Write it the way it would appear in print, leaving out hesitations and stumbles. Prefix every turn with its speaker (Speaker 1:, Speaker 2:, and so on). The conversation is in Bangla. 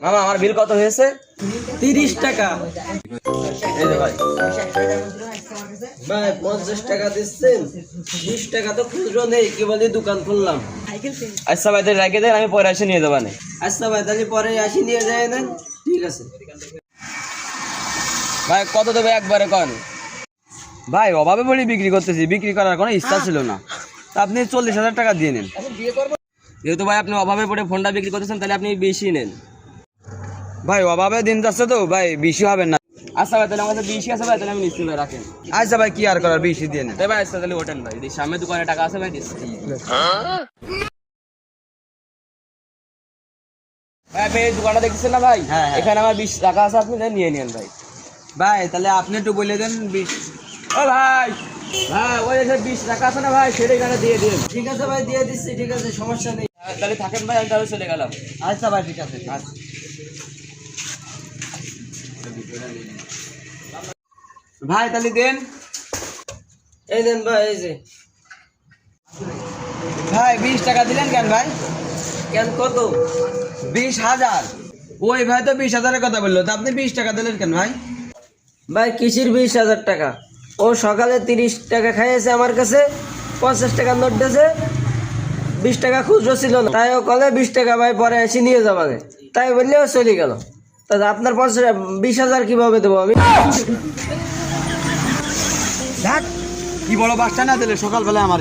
Speaker 1: মামা আমার বিল কত হয়েছে?
Speaker 2: 30 টাকা।
Speaker 1: এই যে ভাই
Speaker 2: ভাই 50 টাকা দিচ্ছেন, 20 টাকা তো খুচরো নেই, কি বলি দোকান খুললাম।
Speaker 1: আচ্ছা ভাই তাহলে রেখে দেন, আমি পরে এসে নিয়ে যাবো না।
Speaker 2: আচ্ছা ভাই তাহলে পরে আসি নিয়ে যায় নেন, ঠিক আছে।
Speaker 1: ভাই কত দেবে একবারে কন? ভাই অভাবে পড়ে বিক্রি করতেছি, বিক্রি করার কোনো ইচ্ছা ছিল না, তা আপনি 40,000 টাকা দিয়ে নেন। যেহেতু ভাই আপনি অভাবে পড়ে ফোনটা বিক্রি করতেছেন, তাহলে আপনি বেশি নেন। ভাই অভাবে দিন যাচ্ছে তো ভাই, বেশি হবে না। আচ্ছা ভাই তাহলে আমাদের বেশি আছে ভাই, তাহলে আমি নিশ্চিত ভাই রাখেন। আচ্ছা ভাই কি আর করার, বেশি দিয়ে নেন। ভাই আচ্ছা তাহলে ওঠেন ভাই, সামনে দোকানে টাকা আছে ভাই, দিচ্ছি। ভাই আপনি এই দোকানটা দেখতেছেন না ভাই,
Speaker 2: হ্যাঁ, হ্যাঁ।
Speaker 1: এখানে আমার 20 টাকা আছে, আপনি নিয়ে নেন ভাই।
Speaker 2: ভাই তাহলে আপনি একটু বলে দেন 20।
Speaker 1: ও ভাই ভাই ওই যে 20 টাকা আছে না ভাই, সেটা এখানে দিয়ে দিন।
Speaker 2: ঠিক আছে ভাই দিয়ে দিচ্ছি, ঠিক আছে সমস্যা নেই।
Speaker 1: তাহলে থাকেন ভাই, আমি তাহলে চলে গেলাম।
Speaker 2: আচ্ছা ভাই ঠিক আছে।
Speaker 1: আচ্ছা ভাই তাহলে দেন।
Speaker 2: এই দেন ভাই, এই যে।
Speaker 1: ভাই 20 টাকা দিলেন কেন ভাই?
Speaker 2: কেন কত?
Speaker 1: 20,000। ওই ভাই তো 20,000-এর কথা বললো, তা আপনি 20 টাকা দিলেন কেন ভাই?
Speaker 2: ভাই কিসির 20,000 টাকা? ও সকালে 30 টাকা খাইয়েছে আমার কাছে, 50 টাকার নোট দিয়েছে, 20 টাকা খুচরো ছিল না, তাই ও কলে 20 টাকা ভাই পরে এসে নিয়ে যাবাগে, তাই বললে ও চলে গেল। তা আপনার 20,000 কিভাবে দেবো আমি?
Speaker 1: কি বড় বাচ্চা না দিলে সকালবেলা আমারে।